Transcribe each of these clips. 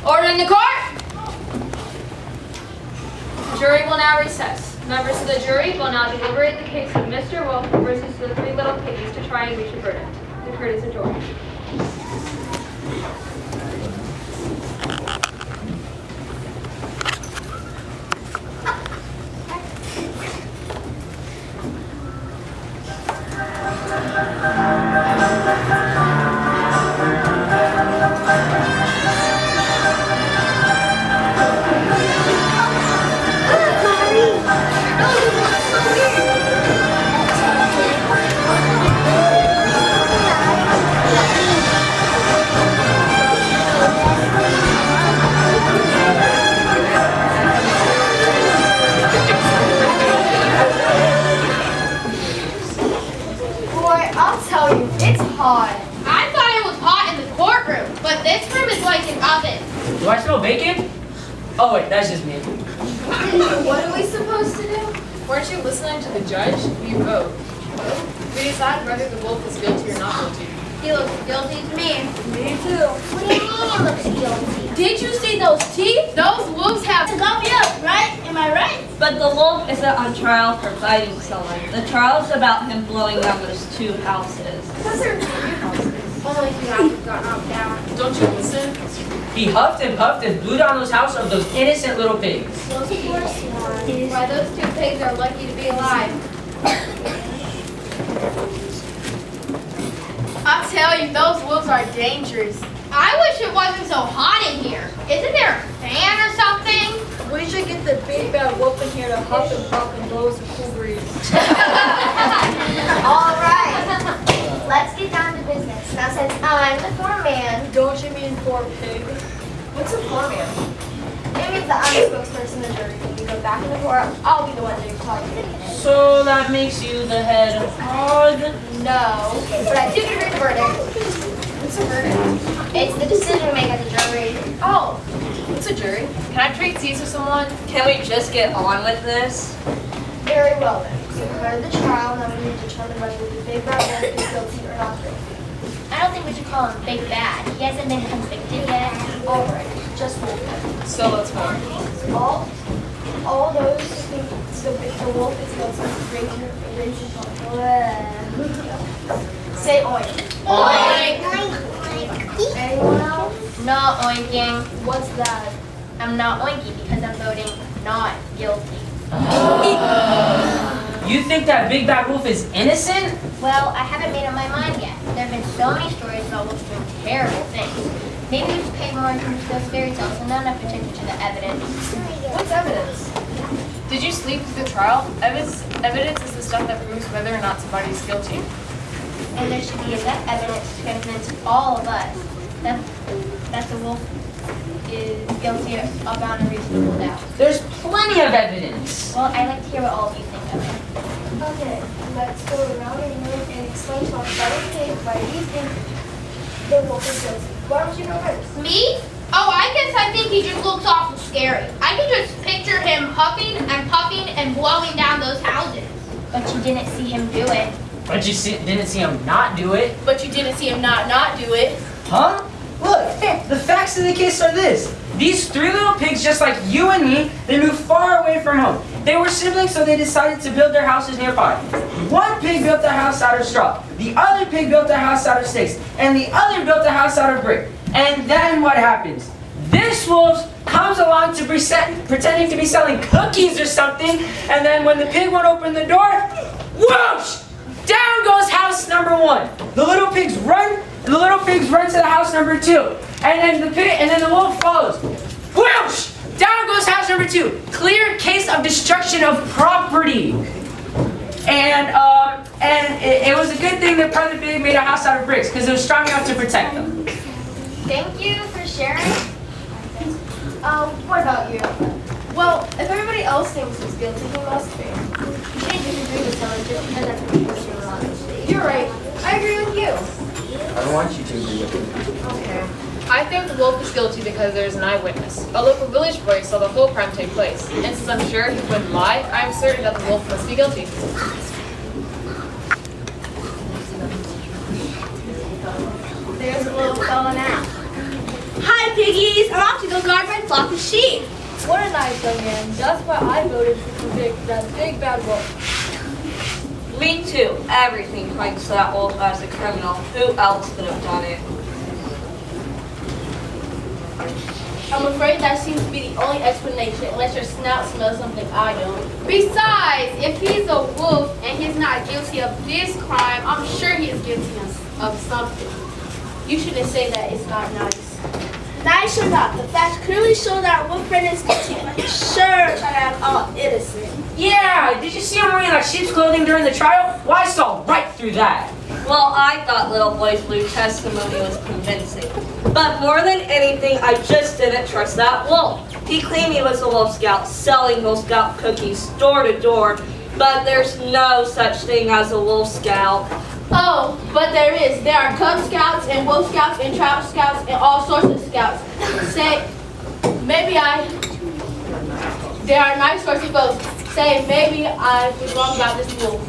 Order in the court! The jury will now recess. Members of the jury will now deliberate the case of Mr. Wolf versus the three little piggies to try and reach a verdict. The court is adjourned. I thought it was hot in the courtroom, but this room is like an oven. Do I smell bacon? Oh wait, that's just me. What are we supposed to do? Weren't you listening to the judge? We vote. We decide whether the wolf is guilty or not guilty. He looks guilty to me. Me too. What do you mean he looks guilty? Did you see those teeth? Those wolves have to gum you up, right? Am I right? But the wolf isn't on trial for fighting someone. The trial is about him blowing down those 2 houses. Because there are 2 houses. Only 2 houses got knocked down. Don't you listen? He huffed and puffed and blew down those houses of those innocent little pigs. Those poor swine. Why, those 2 pigs are lucky to be alive. I tell you, those wolves are dangerous. I wish it wasn't so hot in here. Isn't there a fan or something? We should get the big bad wolf in here to huff and puff and blow us a cool breeze. All right, let's get down to business. Now, since I'm the foreman, Don't you mean poor pig? What's a foreman? it means that I'm the spokesperson of the jury. When we go back in the court, I'll be the one doing talking. So that makes you the head hog? No, but I do get to read the verdict. What's a verdict? It's the decision we make as a jury. Oh, what's a jury? Can I trade seats with someone? Can we just get on with this? Very well then. So we go to the trial, now we need to determine whether the big bad wolf is guilty or not guilty. I don't think we should call him Big Bad. He hasn't been convicted yet. All right, just wolf. So let's vote. All those who think the wolf is guilty, raise your hand. Say oink. Oink! Anyone else? No oinking. What's that? I'm not oinky because I'm voting not guilty. You think that big bad wolf is innocent? Well, I haven't made up my mind yet. There have been so many stories about wolves doing terrible things. Maybe we should pay more attention to those fairy tales and not enough attention to the evidence. What's evidence? Did you sleep through the trial? Evidence is the stuff that proves whether or not somebody is guilty. And there should be enough evidence to convince all of us that the wolf is guilty beyond a reasonable doubt. There's plenty of evidence. Well, I'd like to hear what all of you think of it. Okay, let's go around the room and explain to us why we think the wolf is guilty. Why don't you go first? Me? Oh, I guess I think he just looks awful scary. I can just picture him huffing and puffing and blowing down those houses. But you didn't see him do it. But you didn't see him not do it. But you didn't see him not do it. Huh? Look, the facts of the case are this. These 3 little pigs, just like you and me, they moved far away from home. They were siblings, so they decided to build their houses nearby. One pig built a house out of straw. The other pig built a house out of sticks. And the other built a house out of brick. And then what happens? This wolf comes along to pretending to be selling cookies or something. And then when the pig won't open the door, whoosh! Down goes house number 1. The little pigs run to the house number 2. And then the wolf follows. Whoosh! Down goes house number 2. Clear case of destruction of property. And it was a good thing that Brother Big made a house out of bricks because it was strong enough to protect them. Thank you for sharing. What about you? Well, if everybody else thinks he's guilty, he must be. You can't disagree with someone just because that's what you're doing on the stage. You're right. I agree with you. I don't want you to agree with me. Okay. I think the wolf is guilty because there's an eyewitness. A local village boy saw the whole crime take place. And since I'm sure he wouldn't lie, I'm certain that the wolf must be guilty. There's a little fella now. Hi, piggies! I'm off to He'll guard my flock of sheep. What a nice young man. That's why I voted to convict that big bad wolf. Me too. Everything points to that wolf as a criminal. Who else could have done it? I'm afraid that seems to be the only explanation, unless your snout smells something I don't. Besides, if he's a wolf and he's not guilty of this crime, I'm sure he is guilty of something. You shouldn't say that, it's not nice. Nice or not, the facts clearly show that Wolfred is guilty, but he's sure to have all innocent. Yeah, did you see him wearing like sheep's clothing during the trial? Well, I saw right through that. Well, I thought Little Boy's blue testimony was convincing. But more than anything, I just didn't trust that wolf. He claimed he was a Wolf Scout, selling Wolf Scout cookies door to door, but there's no such thing as a Wolf Scout. Oh, but there is. There are Cub Scouts and Wolf Scouts and Trout Scouts and all sorts of scouts. There are nice sorts of folks. Say, maybe I was wrong about this wolf.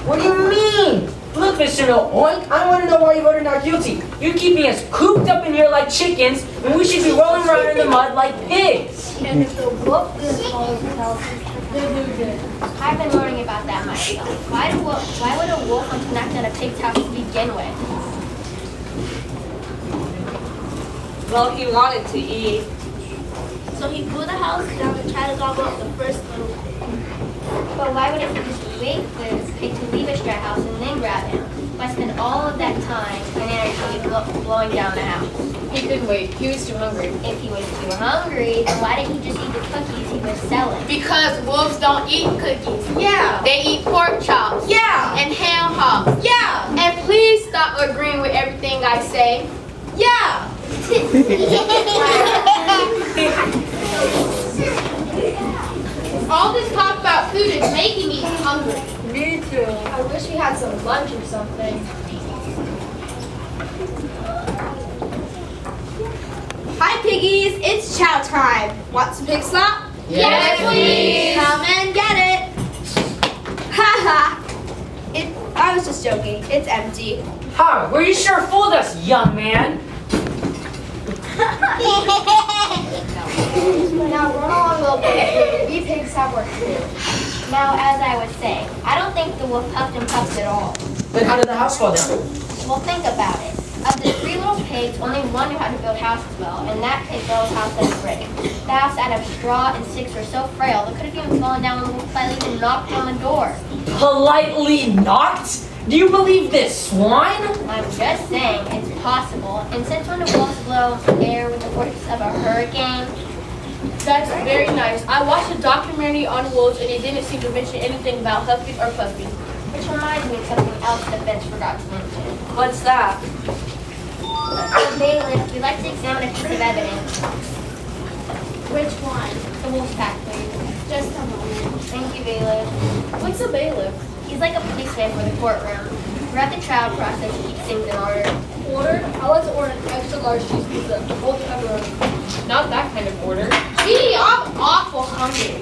What do you mean? Look, Mr. No Oink, I want to know why you voted not guilty. You're keeping us cooped up in here like chickens, and we should be rolling around in the mud like pigs. And if the wolf didn't follow the house, then who did? I've been wondering about that myself. Why would a wolf want to knock down a pig's house to begin with? Well, he wanted to eat. So he blew the house down and tried to gobble up the first little pig. But why would he just wait for this pig to leave his straw house and then grab him? Why spend all of that time and energy blowing down the house? He couldn't wait. He was too hungry. If he was too hungry, then why didn't he just eat the cookies he was selling? Because wolves don't eat cookies. Yeah. They eat pork chops. Yeah. And ham hocks. Yeah. And please stop agreeing with everything I say. Yeah. All this talk about food is making me hungry. Me too. I wish we had some lunch or something. Hi, piggies. It's chow time. Want some pig slop? Yes, please. Come and get it. Ha ha. I was just joking. It's empty. Ha, well, you sure fooled us, young man. Now run along, little pig. We pigs have work to do. Now, as I was saying, I don't think the wolf puffed and puffed at all. Then how did the house fall down? Well, think about it. Of the 3 little pigs, only one knew how to build houses well, and that pig built a house out of brick. The house out of straw and sticks were so frail, it could have even fallen down when the wolf politely even knocked on the door. Politely knocked? Do you believe this, swine? I'm just saying, it's possible. And since when do wolves blow air with the force of a hurricane? That's very nice. I watched a documentary on wolves and it didn't seem to mention anything about huffing or puffing. Which reminds me of something else the bench forgot to mention. What's that? So, bailiff, we'd like to examine a piece of evidence. Which one? The wolf pack, please. Just a moment. Thank you, bailiff. What's a bailiff? He's like a policeman for the courtroom. Throughout the trial process, he keeps things in order. Order? I like to order an extra large cheese pizza, both pepperoni. Not that kind of order. Gee, I'm awful hungry.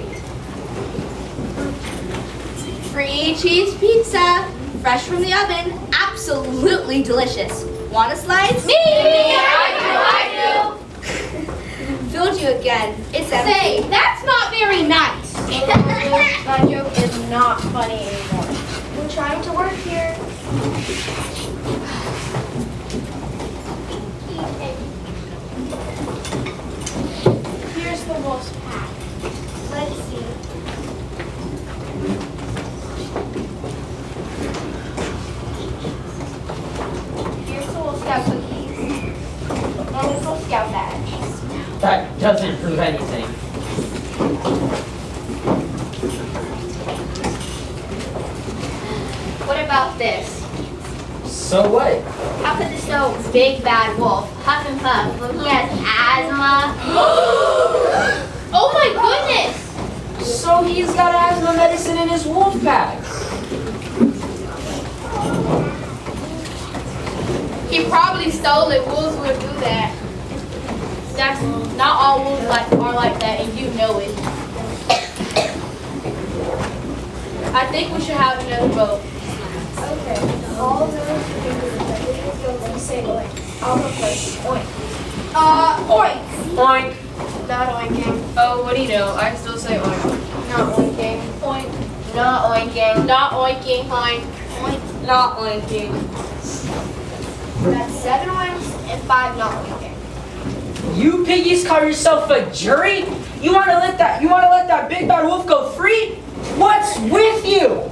Free cheese pizza, fresh from the oven, absolutely delicious. Want a slice? Me! I do. Fooled you again. It's empty. Say, that's not very nice. That joke is not funny anymore. We're trying to work here. Here's the wolf's pack. Let's see. Here's the Wolf Scout cookies. And this Wolf Scout badge. That doesn't prove anything. What about this? So what? How could this no big bad wolf huff and puff when he has asthma? Oh my goodness! So he's got asthma medicine in his wolf pack. He probably stole it. Wolves would do that. That's not all wolves are like that, and you know it. I think we should have another vote. Okay. All those who think that this is guilty say oink. I'll go first. Oink. Oink. Oink. Not oinking. Oh, what do you know? I still say oink. Not oinking. Oink. Not oinking. Not oinking. Oink. Not oinking. That's 7 oinks and 5 not oinking. You piggies call yourself a jury? You wanna let that big bad wolf go free? What's with you?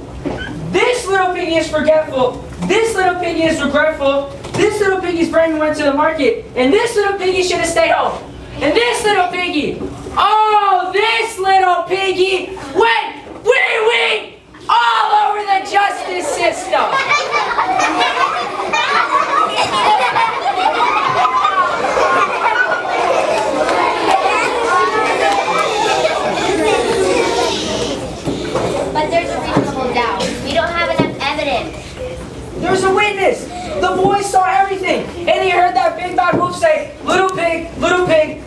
This little piggy is forgetful. This little piggy is regretful. This little piggy's brain went to the market. And this little piggy should have stayed home. And this little piggy, oh, this little piggy went wee-wee all over the justice system. But there's a reasonable doubt. We don't have enough evidence. There's a witness. The boy saw everything. And he heard that big bad wolf say, little pig,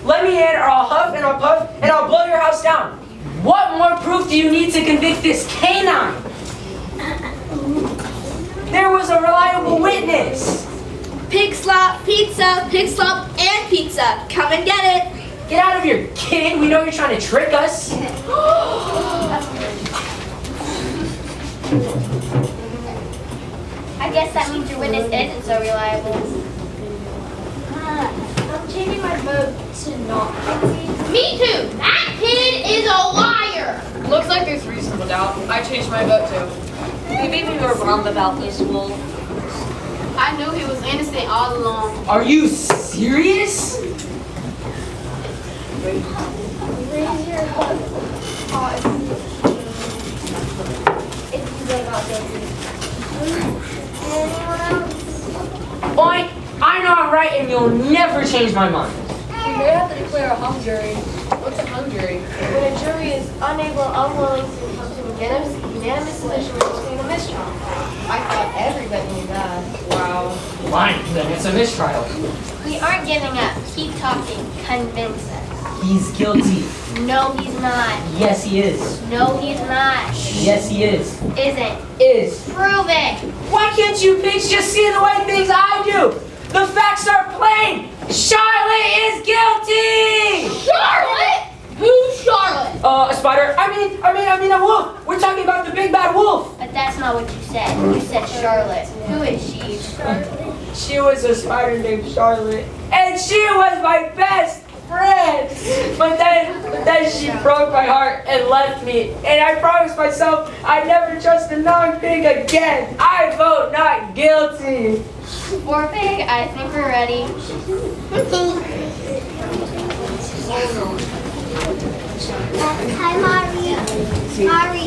let me in or I'll huff and I'll puff and I'll blow your house down. What more proof do you need to convict this canine? There was a reliable witness. Pig slop, pizza, and pizza. Come and get it. Get out of here, kid. We know you're trying to trick us. I guess that means your witness isn't so reliable. I'm changing my vote to not guilty. Me too. That kid is a liar. Looks like there's reasonable doubt. I changed my vote too. Maybe we were wrong about this wolf. I knew he was innocent all along. Are you serious? Raise your paws if you vote not guilty. Anyone else? Oink, I know I'm right and you'll never change my mind. We may have to declare a hung jury. What's a hung jury? When a jury is unable or unwilling to come to unanimous decision between a mistrial. I thought everybody knew that. Wow. Fine, then it's a mistrial. We aren't giving up. Keep talking. Convince us. He's guilty. No, he's not. Yes, he is. No, he's not. Yes, he is. Isn't. Is. Prove it. Why can't you pigs just see the way things I do? The facts are plain. Charlotte is guilty. Charlotte? Who's Charlotte? A spider. I mean a wolf. We're talking about the big bad wolf. But that's not what you said. You said Charlotte. Who is she? She was a spider named Charlotte, and she was my best friend. But then she broke my heart and left me. And I promised myself I'd never trust a non-pig again. I vote not guilty. For pig, I think we're ready. Hi, Mari. Mari.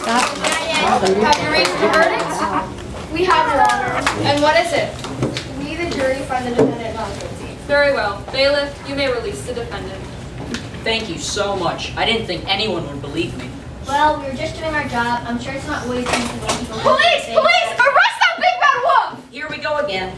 Not yet. Have you reached a verdict? We have your honor. And what is it? We, the jury, find the defendant not guilty. Very well. Bailiff, you may release the defendant. Thank you so much. I didn't think anyone would believe me. Well, we were just doing our job. I'm sure it's not always easy when people Police! Police! Arrest that big bad wolf! Here we go again.